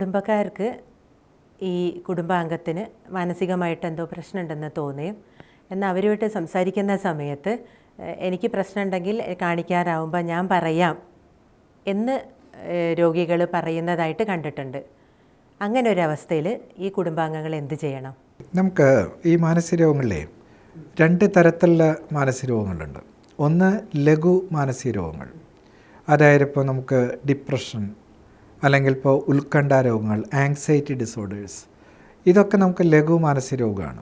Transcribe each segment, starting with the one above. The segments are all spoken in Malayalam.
കുടുംബക്കാർക്ക് ഈ കുടുംബാംഗത്തിന് മാനസികമായിട്ട് എന്തോ പ്രശ്നമുണ്ടെന്ന് തോന്നുകയും എന്നാൽ അവരുമായിട്ട് സംസാരിക്കുന്ന സമയത്ത് എനിക്ക് പ്രശ്നമുണ്ടെങ്കിൽ കാണിക്കാറാവുമ്പോൾ ഞാൻ പറയാം എന്ന് രോഗികൾ പറയുന്നതായിട്ട് കണ്ടിട്ടുണ്ട്. അങ്ങനെ ഒരു അവസ്ഥയിൽ ഈ കുടുംബാംഗങ്ങൾ എന്ത് ചെയ്യണം? നമുക്ക് ഈ മാനസിക രോഗങ്ങളിലെ രണ്ട് തരത്തിലുള്ള മാനസിക രോഗങ്ങളുണ്ട്. ഒന്ന് ലഘു മാനസിക രോഗങ്ങൾ, അതായത് ഇപ്പോൾ നമുക്ക് ഡിപ്രഷൻ അല്ലെങ്കിൽ ഇപ്പോൾ ഉത്കണ്ഠ രോഗങ്ങൾ, ആങ്സൈറ്റി ഡിസോർഡേഴ്സ്, ഇതൊക്കെ നമുക്ക് ലഘു മാനസിക രോഗമാണ്.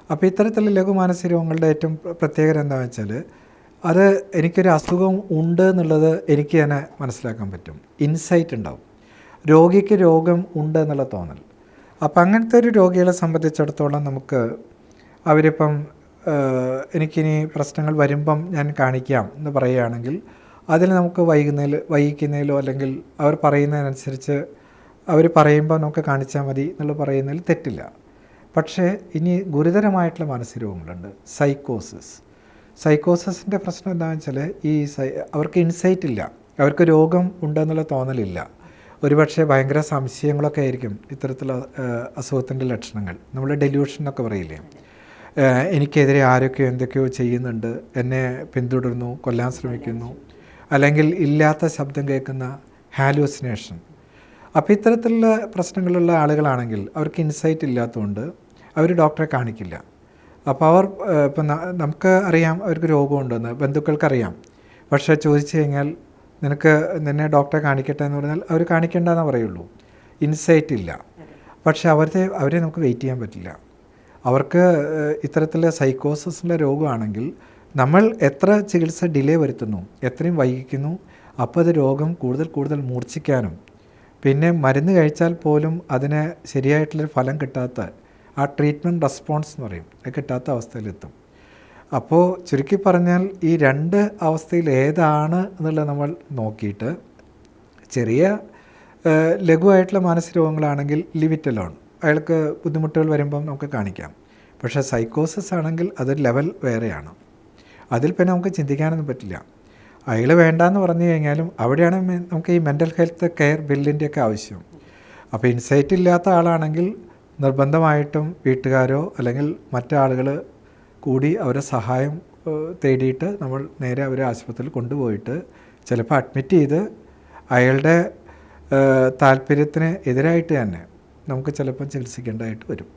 അപ്പോൾ ഇത്തരത്തിലുള്ള ലഘു മാനസിക രോഗങ്ങളുടെ ഏറ്റവും പ്രത്യേകത എന്താണെന്ന് വെച്ചാൽ അത് എനിക്കൊരു അസുഖം ഉണ്ട് എന്നുള്ളത് എനിക്ക് തന്നെ മനസ്സിലാക്കാൻ പറ്റും, ഇൻസൈറ്റ് ഉണ്ടാവും, രോഗിക്ക് രോഗം ഉണ്ട് എന്നുള്ള തോന്നൽ. അപ്പം അങ്ങനത്തെ ഒരു രോഗികളെ സംബന്ധിച്ചിടത്തോളം നമുക്ക് അവരിപ്പം എനിക്കിനി പ്രശ്നങ്ങൾ വരുമ്പം ഞാൻ കാണിക്കാം എന്ന് പറയുകയാണെങ്കിൽ അതിൽ നമുക്ക് വൈകിക്കുന്നതിലോ അല്ലെങ്കിൽ അവർ പറയുന്നതിനനുസരിച്ച് അവർ പറയുമ്പോൾ നമുക്ക് കാണിച്ചാൽ മതി എന്നുള്ള പറയുന്നതിൽ തെറ്റില്ല. പക്ഷേ ഇനി ഗുരുതരമായിട്ടുള്ള മാനസിക രോഗങ്ങളുണ്ട്. സൈക്കോസിൻ്റെ പ്രശ്നം എന്താണെന്ന് വെച്ചാൽ അവർക്ക് ഇൻസൈറ്റ് ഇല്ല, അവർക്ക് രോഗം ഉണ്ടെന്നുള്ള തോന്നലില്ല. ഒരുപക്ഷെ ഭയങ്കര സംശയങ്ങളൊക്കെ ആയിരിക്കും ഇത്തരത്തിലുള്ള അസുഖത്തിൻ്റെ ലക്ഷണങ്ങൾ. നമ്മൾ ഡെല്യൂഷൻ എന്നൊക്കെ പറയില്ലേ, എനിക്കെതിരെ ആരൊക്കെയോ എന്തൊക്കെയോ ചെയ്യുന്നുണ്ട്, എന്നെ പിന്തുടരുന്നു, കൊല്ലാൻ ശ്രമിക്കുന്നു, അല്ലെങ്കിൽ ഇല്ലാത്ത ശബ്ദം കേൾക്കുന്ന ഹാലൂസിനേഷൻ. അപ്പോൾ ഇത്തരത്തിലുള്ള പ്രശ്നങ്ങളുള്ള ആളുകളാണെങ്കിൽ അവർക്ക് ഇൻസൈറ്റ് ഇല്ലാത്തതുകൊണ്ട് അവർ ഡോക്ടറെ കാണിക്കില്ല. അപ്പോൾ അവർ ഇപ്പം നമുക്ക് അറിയാം അവർക്ക് രോഗമുണ്ടെന്ന്, ബന്ധുക്കൾക്കറിയാം. പക്ഷേ ചോദിച്ചു കഴിഞ്ഞാൽ നിന്നെ ഡോക്ടറെ കാണിക്കട്ടെ എന്ന് പറഞ്ഞാൽ അവർ കാണിക്കേണ്ടെന്നേ പറയുള്ളൂ, ഇൻസൈറ്റ് ഇല്ല. പക്ഷേ അവരെ നമുക്ക് വെയിറ്റ് ചെയ്യാൻ പറ്റില്ല. അവർക്ക് ഇത്തരത്തിലുള്ള സൈക്കോസിൻ്റെ രോഗമാണെങ്കിൽ നമ്മൾ എത്ര ചികിത്സ ഡിലേ വരുത്തുന്നു, എത്രയും വൈകിക്കുന്നു, അപ്പോൾ അത് രോഗം കൂടുതൽ മൂർച്ഛിക്കാനും പിന്നെ മരുന്ന് കഴിച്ചാൽ പോലും അതിന് ശരിയായിട്ടുള്ളൊരു ഫലം കിട്ടാത്ത, ആ ട്രീറ്റ്മെൻറ്റ് റെസ്പോൺസ് എന്ന് പറയും, അത് കിട്ടാത്ത അവസ്ഥയിലെത്തും. അപ്പോൾ ചുരുക്കി പറഞ്ഞാൽ ഈ രണ്ട് അവസ്ഥയിൽ ഏതാണ് എന്നുള്ളത് നമ്മൾ നോക്കിയിട്ട്, ചെറിയ ലഘുവായിട്ടുള്ള മാനസിക രോഗങ്ങളാണെങ്കിൽ ലിവിറ്റ് അലോൺ, അയാൾക്ക് ബുദ്ധിമുട്ടുകൾ വരുമ്പം നമുക്ക് കാണിക്കാം. പക്ഷേ സൈക്കോസിസ് ആണെങ്കിൽ അതൊരു ലെവൽ വേറെയാണ്. അതിൽ പിന്നെ നമുക്ക് ചിന്തിക്കാനൊന്നും പറ്റില്ല. അയാൾ വേണ്ടാന്ന് പറഞ്ഞു കഴിഞ്ഞാലും അവിടെയാണ് നമുക്ക് ഈ മെൻ്റൽ ഹെൽത്ത് കെയർ ബില്ലിൻ്റെയൊക്കെ ആവശ്യം. അപ്പോൾ ഇൻസൈറ്റ് ഇല്ലാത്ത ആളാണെങ്കിൽ നിർബന്ധമായിട്ടും വീട്ടുകാരോ അല്ലെങ്കിൽ മറ്റാളുകൾ കൂടി അവരെ സഹായം തേടിയിട്ട് നമ്മൾ നേരെ അവരെ ആശുപത്രിയിൽ കൊണ്ടുപോയിട്ട് ചിലപ്പോൾ അഡ്മിറ്റ് ചെയ്ത് അയാളുടെ താല്പര്യത്തിന് എതിരായിട്ട് തന്നെ നമുക്ക് ചിലപ്പം ചികിത്സിക്കേണ്ടതായിട്ട് വരും.